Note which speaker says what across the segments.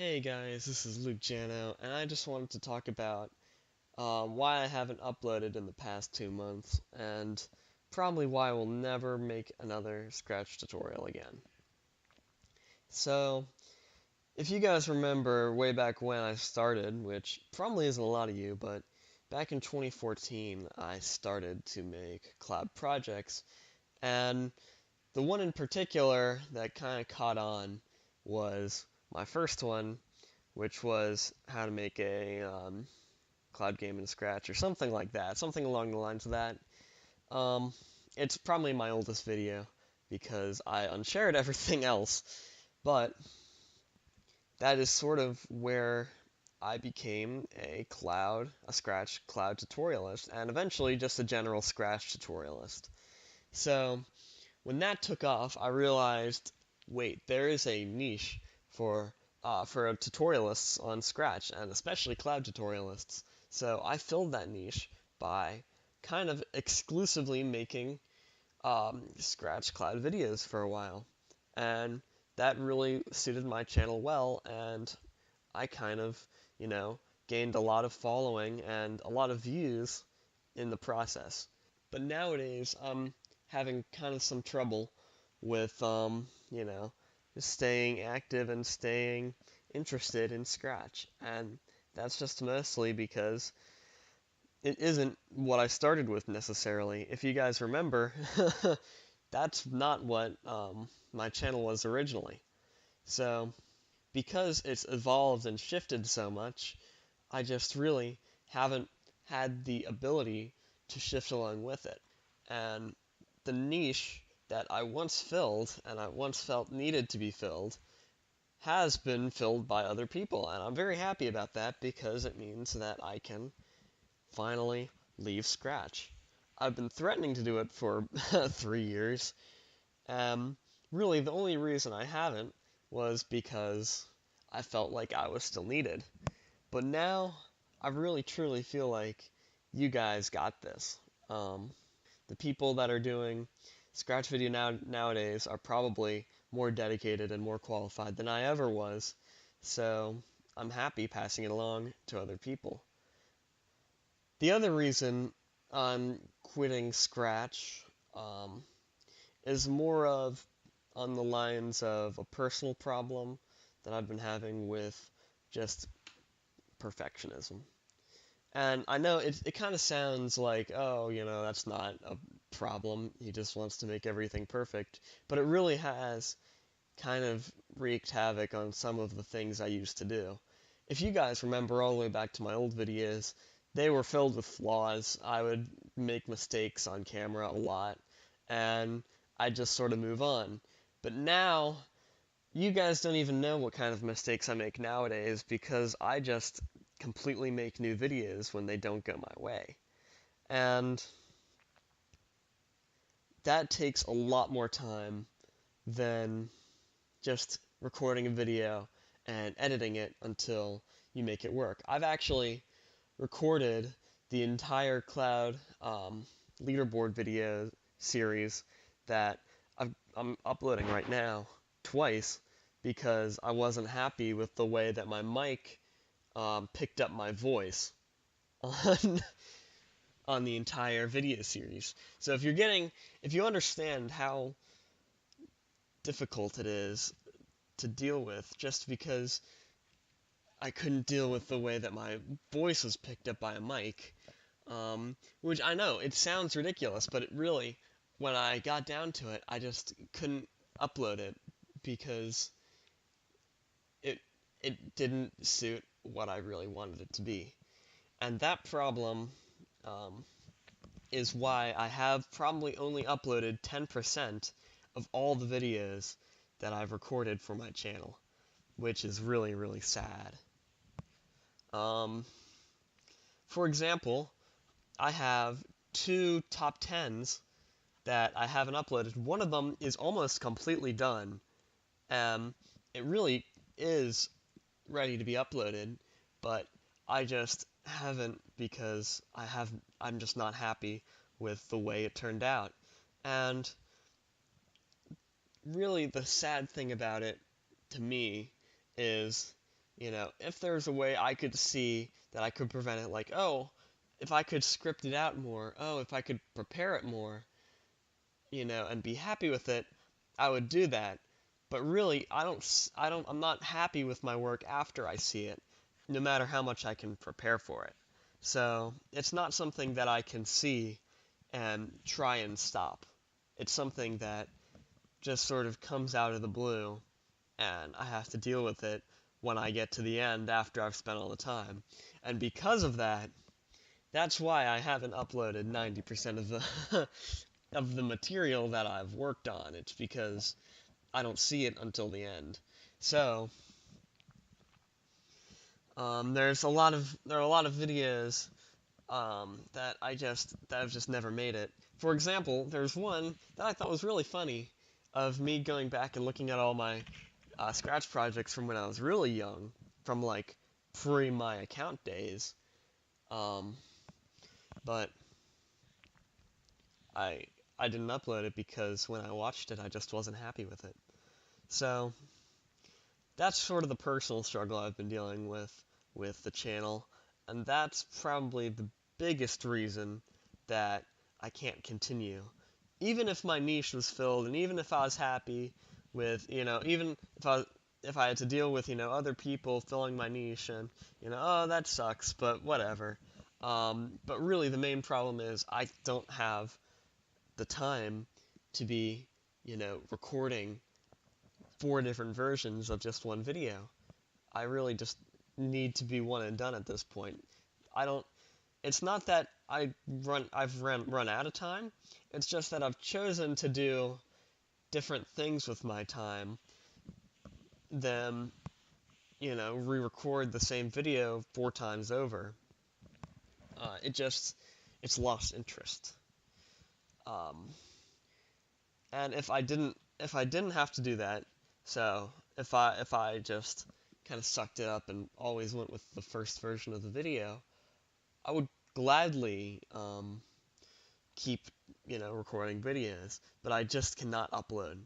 Speaker 1: Hey guys, this is Luke Jano, and I just wanted to talk about why I haven't uploaded in the past 2 months, and probably why I will never make another Scratch tutorial again. So, if you guys remember way back when I started, which probably isn't a lot of you, but back in 2014 I started to make collab projects, and the one in particular that kind of caught on was my first one, which was how to make a cloud game in Scratch or something like that, something along the lines of that. Um, it's probably my oldest video because I unshared everything else, but that is sort of where I became a Scratch cloud tutorialist, and eventually just a general Scratch tutorialist. So when that took off, I realized, wait, there is a niche for tutorialists on Scratch, and especially cloud tutorialists. So I filled that niche by kind of exclusively making Scratch cloud videos for a while, and that really suited my channel well, and I kind of, you know, gained a lot of following and a lot of views in the process. But nowadays, I'm having kind of some trouble with, just staying active and staying interested in Scratch. And that's just mostly because it isn't what I started with necessarily. If you guys remember, that's not what my channel was originally. So, because it's evolved and shifted so much, I just really haven't had the ability to shift along with it. And the niche that I once filled and I once felt needed to be filled has been filled by other people. And I'm very happy about that because it means that I can finally leave Scratch. I've been threatening to do it for 3 years. Um, Really, the only reason I haven't was because I felt like I was still needed. But now, I really truly feel like you guys got this. Um, the people that are doing Scratch video nowadays are probably more dedicated and more qualified than I ever was, so I'm happy passing it along to other people. The other reason I'm quitting Scratch is more of on the lines of a personal problem that I've been having with just perfectionism. And I know it kind of sounds like, oh, that's not a problem. He just wants to make everything perfect. But it really has kind of wreaked havoc on some of the things I used to do. If you guys remember all the way back to my old videos, they were filled with flaws. I would make mistakes on camera a lot, and I'd just sort of move on. But now, you guys don't even know what kind of mistakes I make nowadays because I just completely make new videos when they don't go my way. And that takes a lot more time than just recording a video and editing it until you make it work. I've actually recorded the entire cloud leaderboard video series that I'm uploading right now twice because I wasn't happy with the way that my mic picked up my voice on on the entire video series. So if you understand how difficult it is to deal with, just because I couldn't deal with the way that my voice was picked up by a mic, which I know it sounds ridiculous, but it really, when I got down to it, I just couldn't upload it because it it didn't suit what I really wanted it to be. And that problem um, is why I have probably only uploaded 10% of all the videos that I've recorded for my channel, which is really, really sad. Um, for example, I have two top 10s that I haven't uploaded. One of them is almost completely done. It really is ready to be uploaded, but I just haven't because I'm just not happy with the way it turned out. And really the sad thing about it to me is if there's a way I could see that I could prevent it, like, oh, if I could script it out more, oh, if I could prepare it more, and be happy with it, I would do that. But really, I'm not happy with my work after I see it, no matter how much I can prepare for it. So, it's not something that I can see and try and stop. It's something that just sort of comes out of the blue, and I have to deal with it when I get to the end after I've spent all the time. And because of that, that's why I haven't uploaded 90% of the of the material that I've worked on. It's because I don't see it until the end. So, there are a lot of videos that I've just never made it. For example, there's one that I thought was really funny of me going back and looking at all my Scratch projects from when I was really young, from like pre my account days. Um, but I I didn't upload it because when I watched it, I just wasn't happy with it. So that's sort of the personal struggle I've been dealing with the channel, and that's probably the biggest reason that I can't continue. Even if my niche was filled, and even if I was happy with, even if I had to deal with, other people filling my niche, and, oh, that sucks, but whatever. But really, the main problem is I don't have the time to be, recording 4 different versions of just one video. I really just need to be one and done at this point. I don't. It's not that I've run out of time. It's just that I've chosen to do different things with my time than, re-record the same video 4 times over. It's lost interest. Um, and if I didn't have to do that, so if I just kind of sucked it up and always went with the first version of the video, I would gladly keep, recording videos, but I just cannot upload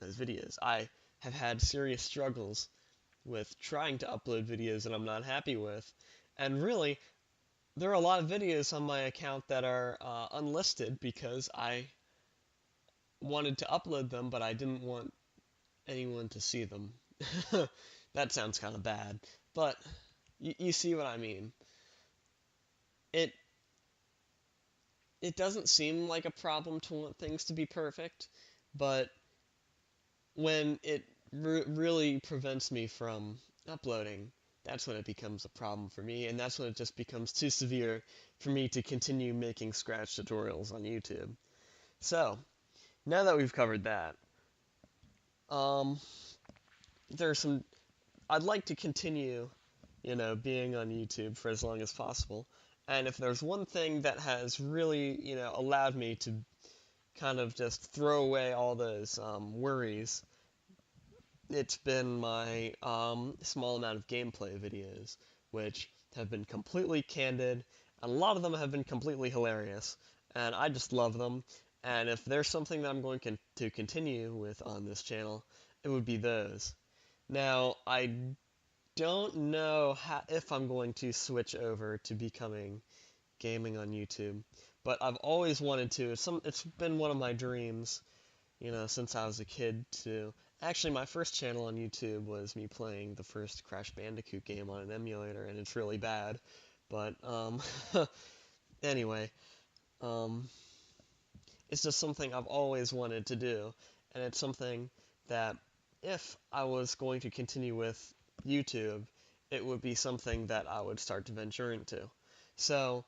Speaker 1: those videos. I have had serious struggles with trying to upload videos that I'm not happy with, and really, there are a lot of videos on my account that are unlisted because I wanted to upload them, but I didn't want anyone to see them. That sounds kind of bad, but you see what I mean. It it doesn't seem like a problem to want things to be perfect, but when it really prevents me from uploading, that's when it becomes a problem for me, and that's when it just becomes too severe for me to continue making Scratch tutorials on YouTube. So, now that we've covered that, um, there's some. I'd like to continue, being on YouTube for as long as possible. And if there's one thing that has really, allowed me to kind of just throw away all those worries, it's been my small amount of gameplay videos, which have been completely candid, and a lot of them have been completely hilarious, and I just love them. And if there's something that I'm going to continue with on this channel, it would be those. Now, I don't know if I'm going to switch over to becoming gaming on YouTube, but I've always wanted to. It's been one of my dreams, since I was a kid to. Actually, my first channel on YouTube was me playing the first Crash Bandicoot game on an emulator, and it's really bad. But, anyway, um, it's just something I've always wanted to do, and it's something that if I was going to continue with YouTube, it would be something that I would start to venture into. So,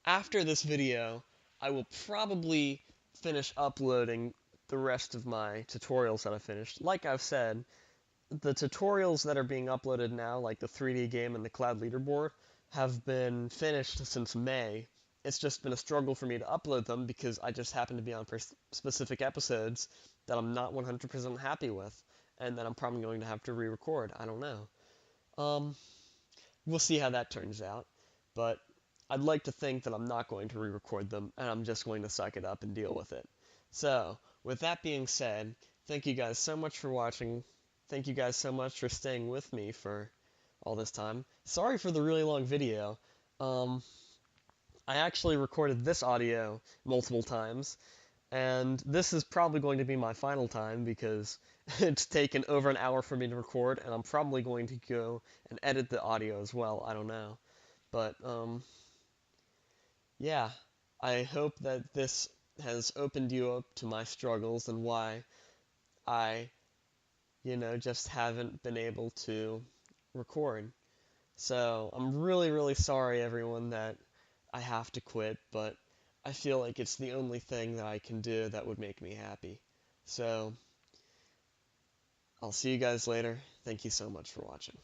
Speaker 1: after this video, I will probably finish uploading the rest of my tutorials that I finished. Like I've said, the tutorials that are being uploaded now, like the 3D game and the cloud leaderboard, have been finished since May. It's just been a struggle for me to upload them because I just happen to be on specific episodes that I'm not 100% happy with, and that I'm probably going to have to re-record. I don't know. We'll see how that turns out, but I'd like to think that I'm not going to re-record them, and I'm just going to suck it up and deal with it. So, with that being said, thank you guys so much for watching. Thank you guys so much for staying with me for all this time. Sorry for the really long video. Um, I actually recorded this audio multiple times, and this is probably going to be my final time because it's taken over an hour for me to record, and I'm probably going to go and edit the audio as well. I don't know. But, yeah, I hope that this has opened you up to my struggles and why I, just haven't been able to record. So, I'm really, really sorry, everyone, that I have to quit, but I feel like it's the only thing that I can do that would make me happy. So, I'll see you guys later. Thank you so much for watching.